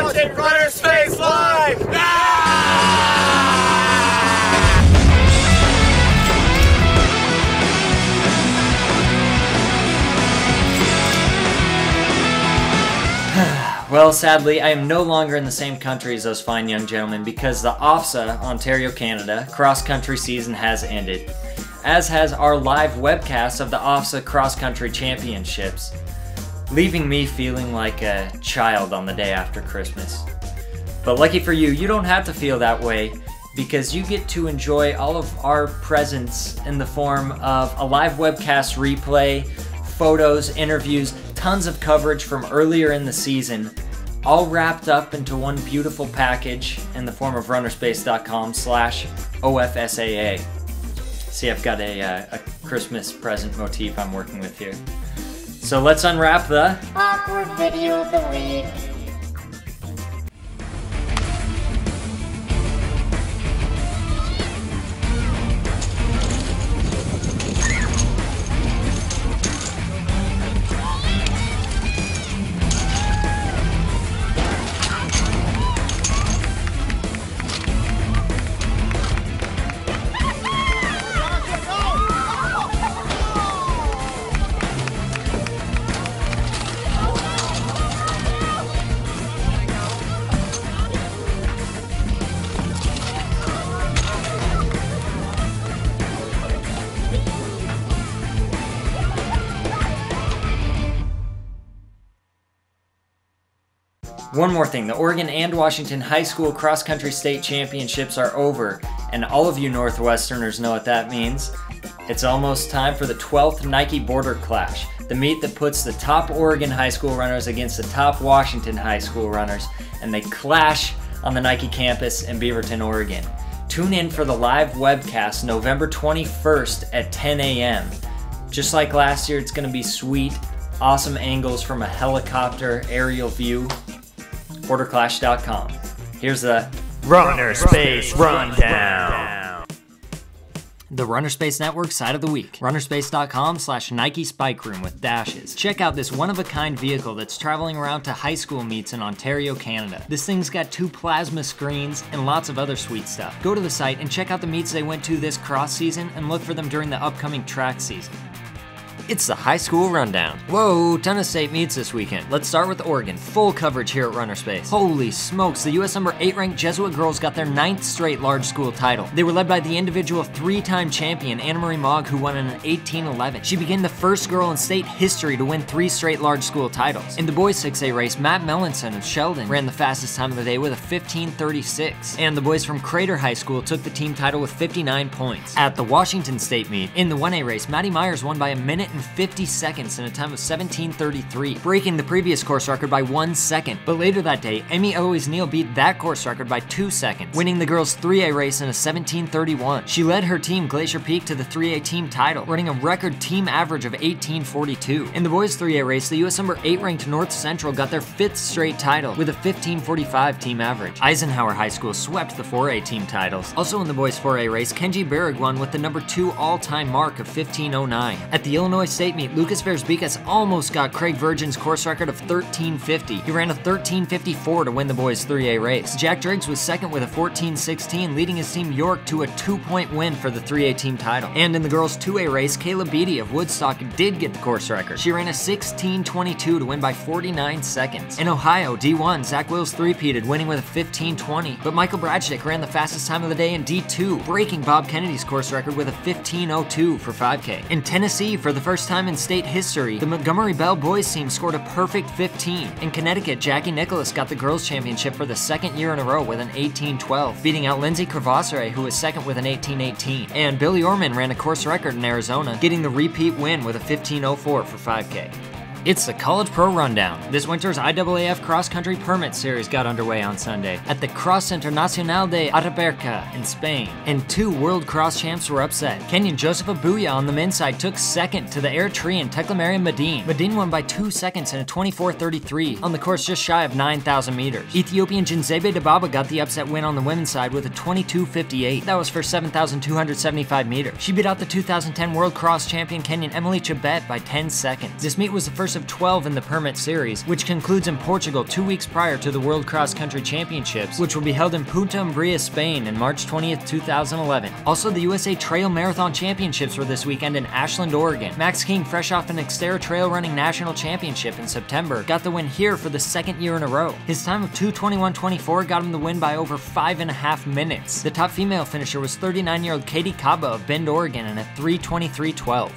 watching RunnerSpace Live! Well, sadly, I am no longer in the same country as those fine young gentlemen because the OFSA, Ontario, Canada, cross-country season has ended, as has our live webcast of the OFSA cross-country championships, leaving me feeling like a child on the day after Christmas. But lucky for you, you don't have to feel that way because you get to enjoy all of our presents in the form of a live webcast replay, photos, interviews, tons of coverage from earlier in the season, all wrapped up into one beautiful package in the form of runnerspace.com/OFSAA. See, I've got a Christmas present motif I'm working with here. So let's unwrap the awkward video of the week. One more thing, the Oregon and Washington High School Cross-Country State Championships are over, and all of you Northwesterners know what that means. It's almost time for the 12th Nike Border Clash, the meet that puts the top Oregon high school runners against the top Washington high school runners, and they clash on the Nike campus in Beaverton, Oregon. Tune in for the live webcast November 21st at 10 a.m. Just like last year, it's going to be sweet, awesome angles from a helicopter aerial view. BorderClash.com. Here's the RunnerSpace Rundown. The RunnerSpace Network side of the week. RunnerSpace.com/Nike Spike Room with dashes. Check out this one-of-a-kind vehicle that's traveling around to high school meets in Ontario, Canada. This thing's got 2 plasma screens and lots of other sweet stuff. Go to the site and check out the meets they went to this cross season and look for them during the upcoming track season. It's the High School Rundown. Whoa, ton of state meets this weekend. Let's start with Oregon. Full coverage here at RunnerSpace. Holy smokes, the US number 8 ranked Jesuit girls got their 9th straight large school title. They were led by the individual 3-time champion Anna Marie Mogg, who won in an 18:11. She became the first girl in state history to win 3 straight large school titles. In the boys 6A race, Matt Mellinson of Sheldon ran the fastest time of the day with a 15:36. And the boys from Crater High School took the team title with 59 points. At the Washington State meet, in the 1A race, Maddie Myers won by a minute and 50 seconds in a time of 17:33, breaking the previous course record by 1 second. But later that day, Amy Eloise Neal beat that course record by 2 seconds, winning the girls 3A race in a 17:31. She led her team Glacier Peak to the 3A team title, running a record team average of 18:42. In the boys 3A race, the US number 8 ranked North Central got their 5th straight title with a 15:45 team average. Eisenhower High School swept the 4A team titles. Also in the boys 4A race, Kenji Berrig won with the number 2 all-time mark of 15:09. At the Illinois State meet, Lucas Versbicas almost got Craig Virgin's course record of 13:50. He ran a 13:54 to win the boys 3A race. Jack Driggs was second with a 14:16, leading his team York to a 2-point win for the 3A team title. And in the girls 2A race, Kayla Beatty of Woodstock did get the course record. She ran a 16:22 to win by 49 seconds. In Ohio, D1, Zach Wills three-peated, winning with a 15:20, but Michael Bradchick ran the fastest time of the day in D2, breaking Bob Kennedy's course record with a 15:02 for 5K. In Tennessee, for the first time in state history, the Montgomery Bell boys team scored a perfect 15. In Connecticut, Jackie Nicholas got the girls championship for the 2nd year in a row with an 18:12, beating out Lindsay Cravassare, who was second with an 18:18. And Billy Orman ran a course record in Arizona, getting the repeat win with a 15:04 for 5K. It's the College Pro Rundown. This winter's IAAF Cross Country Permit Series got underway on Sunday at the Cross Internacional de Ataberca in Spain, and 2 world cross champs were upset. Kenyan Joseph Abuya on the men's side took second to the Eritrean Teklemariam Medin. Medin won by 2 seconds in a 24:33 on the course just shy of 9,000 meters. Ethiopian Jinzebe Dababa got the upset win on the women's side with a 22:58. That was for 7,275 meters. She beat out the 2010 world cross champion Kenyan Emily Chebet by 10 seconds. This meet was the first first of 12 in the permit series, which concludes in Portugal 2 weeks prior to the World Cross Country Championships, which will be held in Punta Umbria, Spain in March 20th, 2011. Also, the USA Trail Marathon Championships were this weekend in Ashland, Oregon. Max King, fresh off an Xterra Trail Running National Championship in September, got the win here for the second year in a row. His time of 2:21:24 got him the win by over 5.5 minutes. The top female finisher was 39-year-old Katie Kaba of Bend, Oregon in a 3:23:12.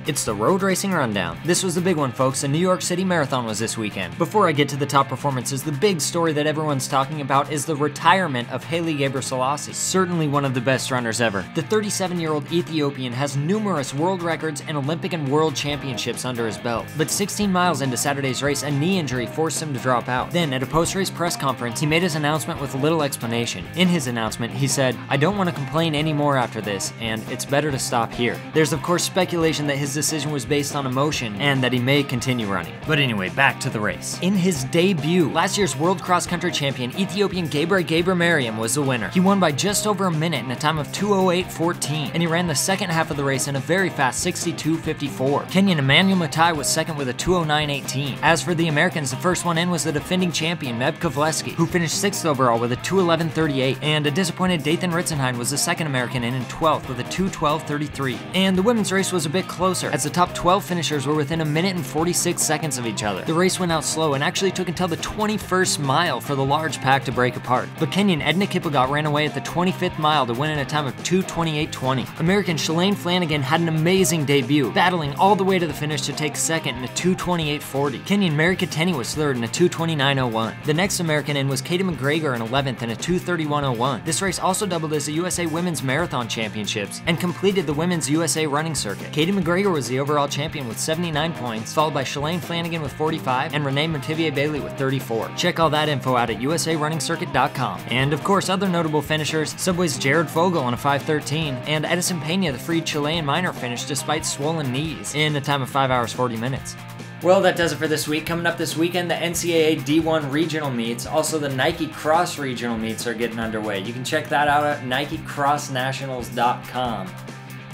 It's the Road Racing Rundown. This was the big one, folks. The New York City Marathon was this weekend. Before I get to the top performances, the big story that everyone's talking about is the retirement of Haile Gebrselassie, certainly one of the best runners ever. The 37-year-old Ethiopian has numerous world records and Olympic and world championships under his belt. But 16 miles into Saturday's race, a knee injury forced him to drop out. Then, at a post-race press conference, he made his announcement with little explanation. In his announcement, he said, "I don't want to complain anymore after this, and it's better to stop here." There's of course speculation that his decision was based on emotion and that he may continue running. But anyway, back to the race. In his debut, last year's World Cross Country champion Ethiopian Gebre Mariam was the winner. He won by just over a minute in a time of 2:08:14, and he ran the second half of the race in a very fast 62:54. Kenyan Emmanuel Matai was second with a 2:09:18. As for the Americans, the first one in was the defending champion Meb Keflezighi, who finished 6th overall with a 2:11:38, and a disappointed Dathan Ritzenhein was the second American in 12th with a 2:12:33. And the women's race was a bit closer, as the top 12 finishers were within a minute and 46 seconds of each other. The race went out slow and actually took until the 21st mile for the large pack to break apart. But Kenyan Edna Kiplagat ran away at the 25th mile to win in a time of 2:28:20. American Shalane Flanagan had an amazing debut, battling all the way to the finish to take second in a 2:28:40. Kenyan Mary Kateni was third in a 2:29:01. The next American in was Katie McGregor in 11th in a 2:31:01. This race also doubled as the USA Women's Marathon Championships and completed the Women's USA Running Circuit. Katie McGregor was the overall champion with 79 points, followed by Shalane Flanagan with 45 and Renee Motivier-Bailey with 34. Check all that info out at usarunningsircuit.com. And of course, other notable finishers, Subway's Jared Fogle on a 5:13, and Edison Pena, the freed Chilean miner, finished despite swollen knees in a time of 5 hours 40 minutes. Well, that does it for this week. Coming up this weekend, the NCAA D1 regional meets, also the Nike Cross regional meets are getting underway. You can check that out at NikeCrossNationals.com.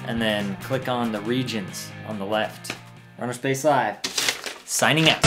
And then click on the regions on the left. RunnerSpace Live, signing out.